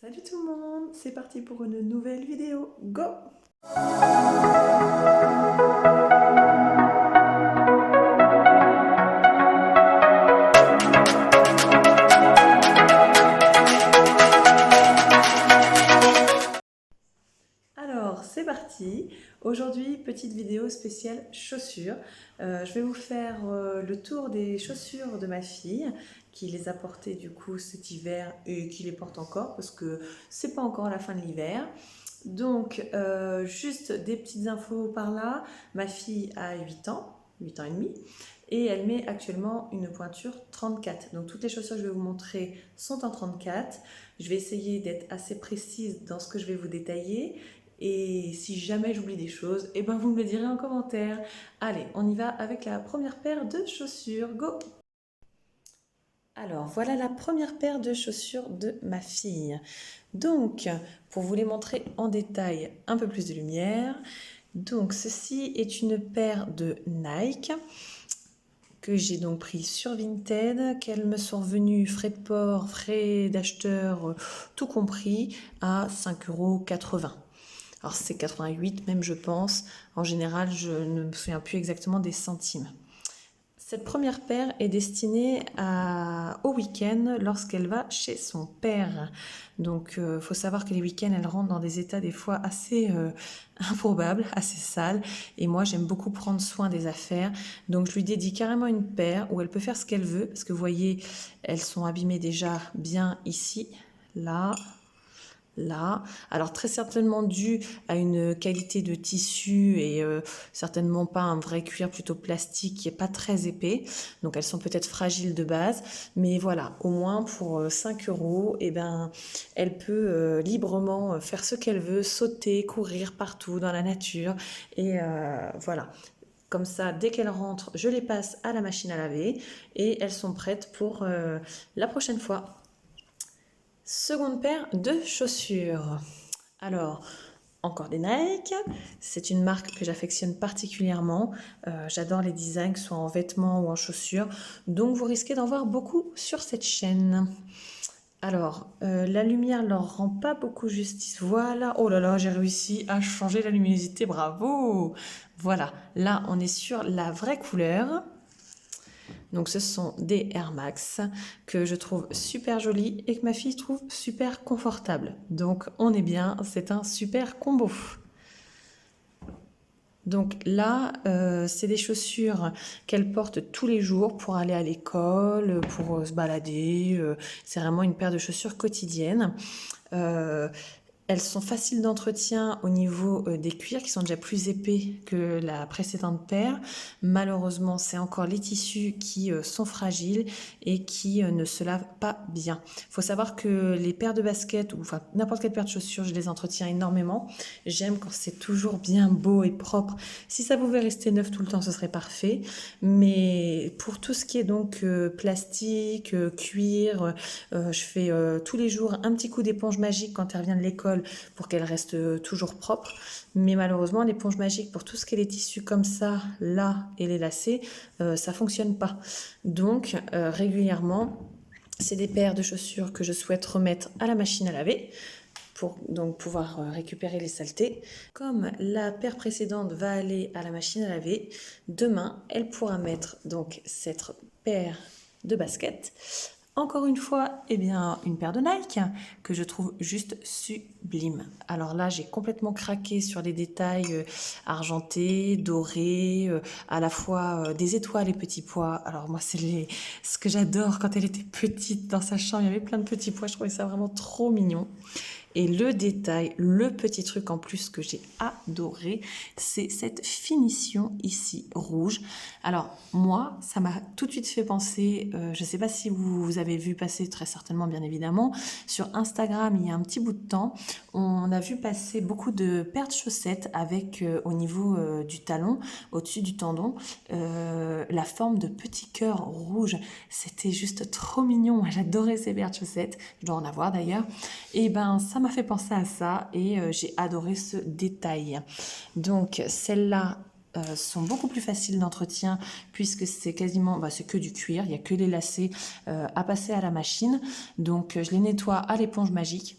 Salut tout le monde, c'est parti pour une nouvelle vidéo, go! Alors, c'est parti. Aujourd'hui, petite vidéo spéciale chaussures. Je vais vous faire le tour des chaussures de ma fille qui les a portées du coup cet hiver et qui les porte encore parce que c'est pas encore la fin de l'hiver. Donc, juste des petites infos par là. Ma fille a 8 ans et demi, et elle met actuellement une pointure 34. Donc, toutes les chaussures que je vais vous montrer sont en 34. Je vais essayer d'être assez précise dans ce que je vais vous détailler. Et si jamais j'oublie des choses, eh ben vous me le direz en commentaire. Allez, on y va avec la première paire de chaussures. Go! Alors, voilà la première paire de chaussures de ma fille. Donc, pour vous les montrer en détail, un peu plus de lumière. Donc, ceci est une paire de Nike que j'ai donc pris sur Vinted, qu'elles me sont revenues frais de port, frais d'acheteur, tout compris, à 5,80 €. Alors c'est 88 même je pense, en général je ne me souviens plus exactement des centimes. Cette première paire est destinée au week-end lorsqu'elle va chez son père. Donc faut savoir que les week-ends elle rentre dans des états des fois assez improbables, assez sales. Et moi j'aime beaucoup prendre soin des affaires. Donc je lui dédie carrément une paire où elle peut faire ce qu'elle veut. Parce que vous voyez, elles sont abîmées déjà bien ici, là. Là, alors très certainement dû à une qualité de tissu et certainement pas un vrai cuir plutôt plastique qui est pas très épais, donc elles sont peut-être fragiles de base, mais voilà, au moins pour 5 €, et ben, elle peut librement faire ce qu'elle veut, sauter, courir partout dans la nature, et voilà. Comme ça, dès qu'elles rentrent, je les passe à la machine à laver et elles sont prêtes pour la prochaine fois. Seconde paire de chaussures. Alors, encore des Nike. C'est une marque que j'affectionne particulièrement. J'adore les designs, que ce soit en vêtements ou en chaussures. Donc, vous risquez d'en voir beaucoup sur cette chaîne. Alors, la lumière leur rend pas beaucoup justice. Voilà. Oh là là, j'ai réussi à changer la luminosité. Bravo! Voilà. Là, on est sur la vraie couleur. Donc ce sont des Air Max que je trouve super jolis et que ma fille trouve super confortables. Donc on est bien, c'est un super combo. Donc là, c'est des chaussures qu'elle porte tous les jours pour aller à l'école, pour se balader. C'est vraiment une paire de chaussures quotidiennes. Elles sont faciles d'entretien au niveau des cuirs qui sont déjà plus épais que la précédente paire. Malheureusement, c'est encore les tissus qui sont fragiles et qui ne se lavent pas bien. Il faut savoir que les paires de baskets ou enfin n'importe quelle paire de chaussures, je les entretiens énormément. J'aime quand c'est toujours bien beau et propre. Si ça pouvait rester neuf tout le temps, ce serait parfait. Mais pour tout ce qui est donc plastique, cuir, je fais tous les jours un petit coup d'éponge magique quand elle revient de l'école pour qu'elle reste toujours propre. Mais malheureusement, l'éponge magique pour tout ce qui est les tissus comme ça, là, et les lacets, ça fonctionne pas. Donc, régulièrement, c'est des paires de chaussures que je souhaite remettre à la machine à laver pour donc pouvoir récupérer les saletés. Comme la paire précédente va aller à la machine à laver, demain, elle pourra mettre donc cette paire de baskets. Encore une fois, eh bien, une paire de Nike que je trouve juste sublime. Alors là, j'ai complètement craqué sur les détails argentés, dorés, à la fois des étoiles et petits pois. Alors moi, c'est ce que j'adore quand elle était petite dans sa chambre. Il y avait plein de petits pois. Je trouvais ça vraiment trop mignon. Et le détail, le petit truc en plus que j'ai adoré, c'est cette finition ici, rouge. Alors, moi, ça m'a tout de suite fait penser, je ne sais pas si vous avez vu passer, très certainement, bien évidemment, sur Instagram, il y a un petit bout de temps, on a vu passer beaucoup de paires de chaussettes avec, au niveau du talon, au-dessus du tendon, la forme de petits cœurs rouges. C'était juste trop mignon. Moi, j'adorais ces paires de chaussettes. Je dois en avoir d'ailleurs. Et ben, ça m'a fait penser à ça et j'ai adoré ce détail. Donc celles-là sont beaucoup plus faciles d'entretien puisque c'est quasiment, c'est que du cuir, il n'y a que les lacets à passer à la machine. Donc je les nettoie à l'éponge magique.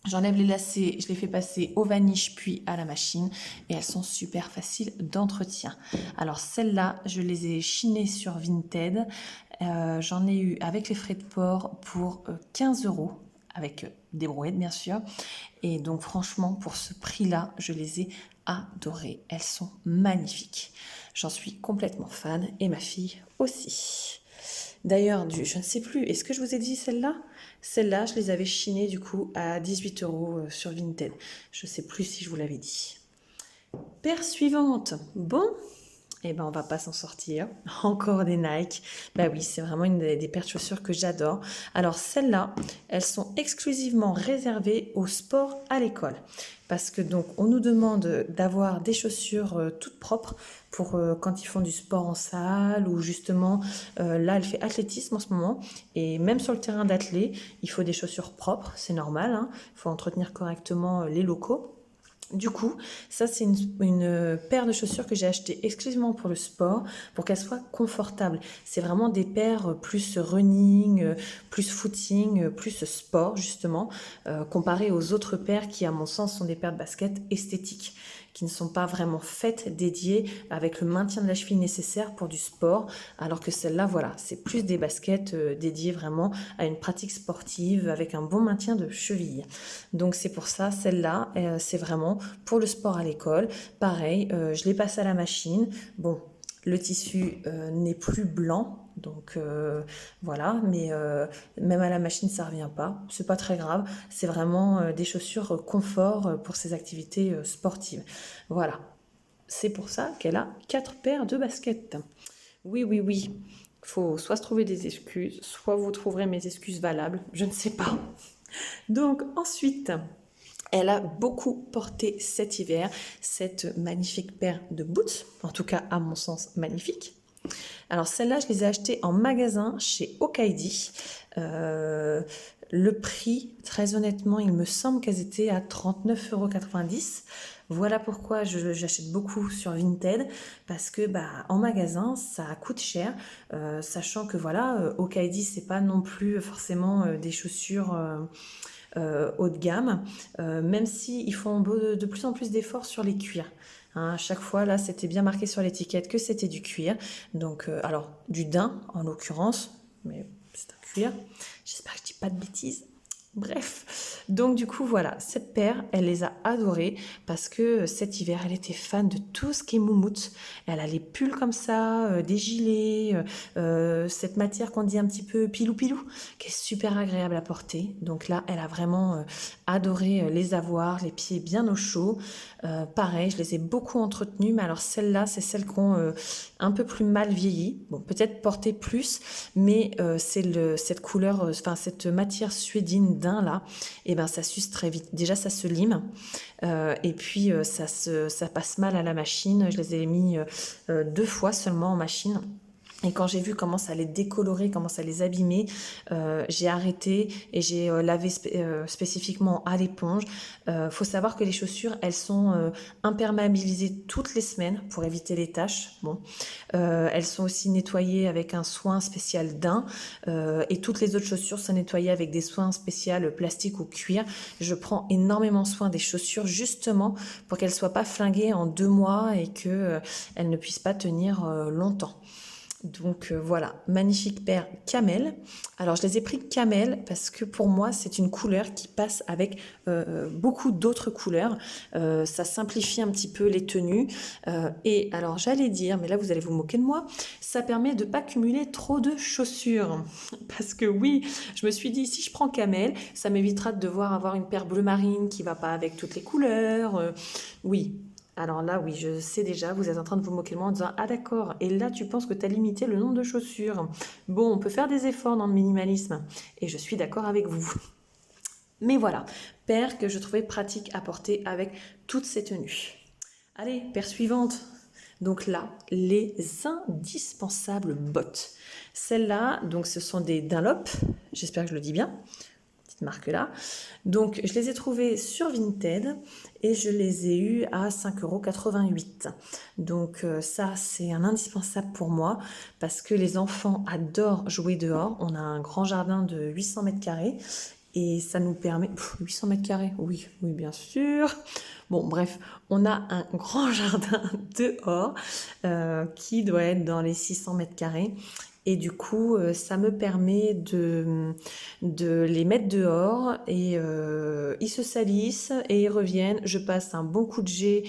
J'enlève les lacets, je les fais passer au vaniche puis à la machine et elles sont super faciles d'entretien. Alors celles-là, je les ai chinées sur Vinted. J'en ai eu avec les frais de port pour 15 euros, avec des brouettes bien sûr. Et donc franchement, pour ce prix-là, je les ai adorées. Elles sont magnifiques. J'en suis complètement fan et ma fille aussi. D'ailleurs, je ne sais plus, est-ce que je vous ai dit celle-là? Celle-là, je les avais chinées du coup à 18 euros sur Vinted. Je ne sais plus si je vous l'avais dit. Paire suivante. Bon, eh ben on va pas s'en sortir. Encore des Nike. Bah oui, c'est vraiment une des paires de chaussures que j'adore. Alors celles-là, elles sont exclusivement réservées au sport à l'école. Parce que donc on nous demande d'avoir des chaussures toutes propres pour quand ils font du sport en salle ou justement là elle fait athlétisme en ce moment et même sur le terrain d'athlé, il faut des chaussures propres, c'est normal, hein. Il faut entretenir correctement les locaux. Du coup, ça c'est une paire de chaussures que j'ai achetée exclusivement pour le sport, pour qu'elle soit confortable. C'est vraiment des paires plus running, plus footing, plus sport justement, comparé aux autres paires qui à mon sens sont des paires de basket esthétiques, qui ne sont pas vraiment faites, dédiées, avec le maintien de la cheville nécessaire pour du sport, alors que celle-là, voilà, c'est plus des baskets dédiées vraiment à une pratique sportive, avec un bon maintien de cheville. Donc c'est pour ça, celle-là, c'est vraiment pour le sport à l'école. Pareil, je les passe à la machine. Bon, le tissu n'est plus blanc, donc voilà, mais même à la machine ça revient pas, c'est pas très grave, c'est vraiment des chaussures confort pour ces activités sportives. Voilà, c'est pour ça qu'elle a 4 paires de baskets. Oui, oui, oui, faut soit se trouver des excuses, soit vous trouverez mes excuses valables, je ne sais pas. Donc ensuite, elle a beaucoup porté cet hiver cette magnifique paire de boots, en tout cas à mon sens magnifique. Alors celles-là, je les ai achetées en magasin chez Okaidi. Le prix, très honnêtement, il me semble qu'elles étaient à 39,90 €. Voilà pourquoi j'achète beaucoup sur Vinted, parce que en magasin, ça coûte cher, sachant que voilà, Okaidi, c'est pas non plus forcément des chaussures haut de gamme, même si ils font de plus en plus d'efforts sur les cuirs. Hein, à chaque fois, là, c'était bien marqué sur l'étiquette que c'était du cuir. Donc, alors, du daim, en l'occurrence, mais c'est un cuir. J'espère que je dis pas de bêtises. Bref, donc du coup voilà, cette paire, elle les a adorées parce que cet hiver, elle était fan de tout ce qui est moumoute. Elle a les pulls comme ça, des gilets, cette matière qu'on dit un petit peu pilou-pilou, qui est super agréable à porter. Donc là, elle a vraiment adoré les avoir, les pieds bien au chaud. Pareil, je les ai beaucoup entretenues, mais alors celles-là, c'est celles qui ont un peu plus mal vieilli. Bon, peut-être porter plus, mais cette couleur, enfin cette matière suédine daim là, et ben ça s'use très vite. Déjà, ça se lime, et puis ça passe mal à la machine. Je les ai mis 2 fois seulement en machine. Et quand j'ai vu comment ça les décolorer, comment ça les abîmer, j'ai arrêté et j'ai lavé spécifiquement à l'éponge. Faut savoir que les chaussures, elles sont imperméabilisées toutes les semaines pour éviter les taches. Bon, elles sont aussi nettoyées avec un soin spécial daim, et toutes les autres chaussures sont nettoyées avec des soins spéciaux plastique ou cuir. Je prends énormément soin des chaussures justement pour qu'elles soient pas flinguées en 2 mois et que elles ne puissent pas tenir longtemps. Donc voilà, magnifique paire camel. Alors je les ai pris camel parce que pour moi c'est une couleur qui passe avec beaucoup d'autres couleurs. Ça simplifie un petit peu les tenues. Et alors j'allais dire, mais là vous allez vous moquer de moi, ça permet de ne pas cumuler trop de chaussures. Parce que oui, je me suis dit si je prends camel, ça m'évitera de devoir avoir une paire bleu marine qui va pas avec toutes les couleurs. Oui. Alors là, oui, je sais déjà, vous êtes en train de vous moquer de moi en disant ah d'accord, et là tu penses que tu as limité le nombre de chaussures. Bon, on peut faire des efforts dans le minimalisme, et je suis d'accord avec vous. Mais voilà, paire que je trouvais pratique à porter avec toutes ces tenues. Allez, paire suivante. Donc là, les indispensables bottes. Celles-là, donc ce sont des Dunlop, j'espère que je le dis bien, marque là. Donc je les ai trouvées sur Vinted et je les ai eues à 5,88 €. Donc ça c'est un indispensable pour moi parce que les enfants adorent jouer dehors. On a un grand jardin de 800 mètres carrés et ça nous permet... 800 mètres carrés, oui, oui, bien sûr. Bon, bref, on a un grand jardin dehors qui doit être dans les 600 mètres carrés. Et du coup, ça me permet de les mettre dehors et ils se salissent et ils reviennent. Je passe un bon coup de jet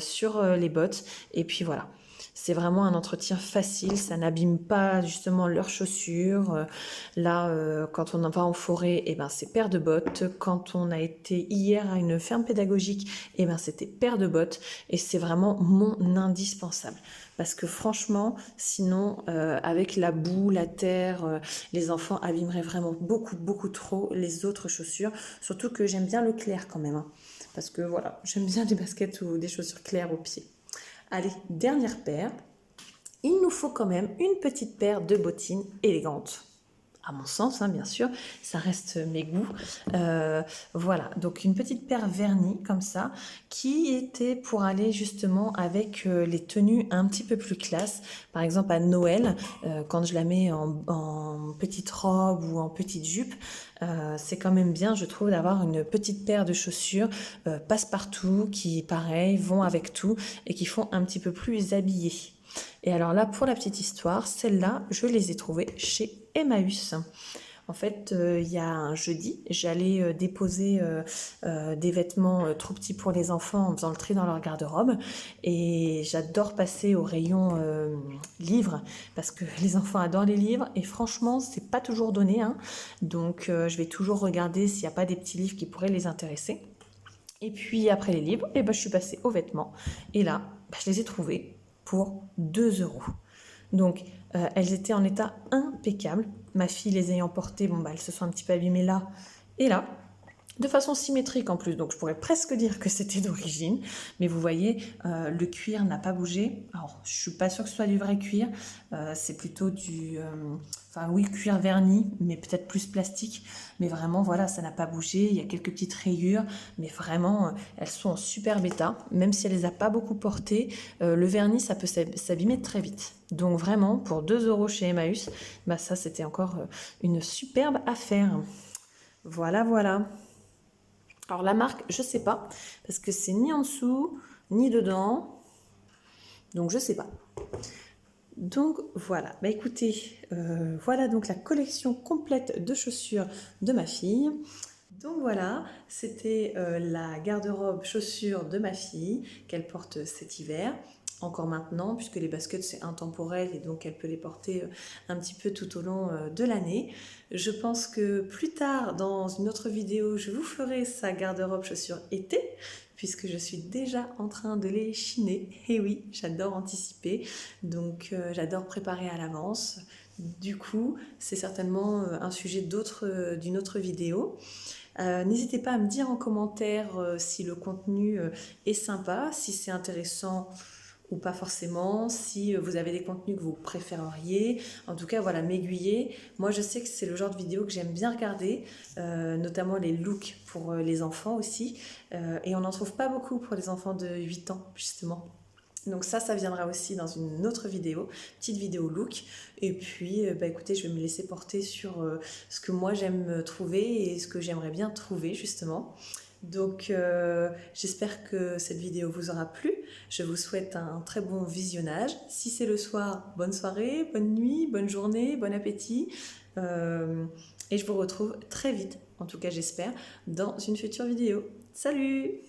sur les bottes et puis voilà. C'est vraiment un entretien facile, ça n'abîme pas justement leurs chaussures. Là, quand on va en forêt, eh ben, c'est paire de bottes. Quand on a été hier à une ferme pédagogique, eh ben, c'était paire de bottes. Et c'est vraiment mon indispensable. Parce que franchement, sinon, avec la boue, la terre, les enfants abîmeraient vraiment beaucoup, beaucoup trop les autres chaussures. Surtout que j'aime bien le clair quand même, hein. Parce que voilà, j'aime bien des baskets ou des chaussures claires aux pieds. Allez, dernière paire. Il nous faut quand même une petite paire de bottines élégantes. À mon sens, hein, bien sûr, ça reste mes goûts. Voilà, donc une petite paire vernie comme ça, qui était pour aller justement avec les tenues un petit peu plus classe. Par exemple à Noël, quand je la mets en petite robe ou en petite jupe, c'est quand même bien, je trouve, d'avoir une petite paire de chaussures passe-partout qui, pareil, vont avec tout et qui font un petit peu plus habillées. Et alors là, pour la petite histoire, celles-là, je les ai trouvées chez Emmaüs. En fait, il y a un jeudi, j'allais déposer des vêtements trop petits pour les enfants en faisant le tri dans leur garde-robe. Et j'adore passer au rayon livres parce que les enfants adorent les livres. Et franchement, c'est pas toujours donné, hein. Donc, je vais toujours regarder s'il n'y a pas des petits livres qui pourraient les intéresser. Et puis, après les livres, je suis passée aux vêtements. Et là, je les ai trouvés pour 2 €. Donc, elles étaient en état impeccable. Ma fille les ayant portées, elles se sont un petit peu abîmées là et là, de façon symétrique en plus. Donc, je pourrais presque dire que c'était d'origine. Mais vous voyez, le cuir n'a pas bougé. Alors, je suis pas sûre que ce soit du vrai cuir. C'est plutôt du... cuir verni, mais peut-être plus plastique. Mais vraiment, voilà, ça n'a pas bougé. Il y a quelques petites rayures. Mais vraiment, elles sont en super état. Même si elle les a pas beaucoup portées, le vernis, ça peut s'abîmer très vite. Donc vraiment, pour 2 € chez Emmaüs, ça, c'était encore une superbe affaire. Voilà, voilà. Alors la marque, je sais pas, parce que c'est ni en dessous, ni dedans. Donc je sais pas. Donc voilà, écoutez, voilà donc la collection complète de chaussures de ma fille. Donc voilà, c'était la garde-robe chaussures de ma fille qu'elle porte cet hiver. Encore maintenant, puisque les baskets c'est intemporel et donc elle peut les porter un petit peu tout au long de l'année. Je pense que plus tard, dans une autre vidéo, je vous ferai sa garde-robe chaussures été, puisque je suis déjà en train de les chiner. Et oui, j'adore anticiper, donc j'adore préparer à l'avance. Du coup, c'est certainement un sujet d'une autre vidéo. N'hésitez pas à me dire en commentaire si le contenu est sympa, si c'est intéressant ou pas forcément, si vous avez des contenus que vous préféreriez. En tout cas, voilà, m'aiguiller. Moi, je sais que c'est le genre de vidéo que j'aime bien regarder, notamment les looks pour les enfants aussi. Et on n'en trouve pas beaucoup pour les enfants de 8 ans, justement. Donc ça viendra aussi dans une autre vidéo, petite vidéo look. Et puis, écoutez, je vais me laisser porter sur ce que moi j'aime trouver et ce que j'aimerais bien trouver, justement. Donc j'espère que cette vidéo vous aura plu. Je vous souhaite un très bon visionnage. Si c'est le soir, bonne soirée, bonne nuit, bonne journée, bon appétit. Et je vous retrouve très vite, en tout cas j'espère, dans une future vidéo. Salut!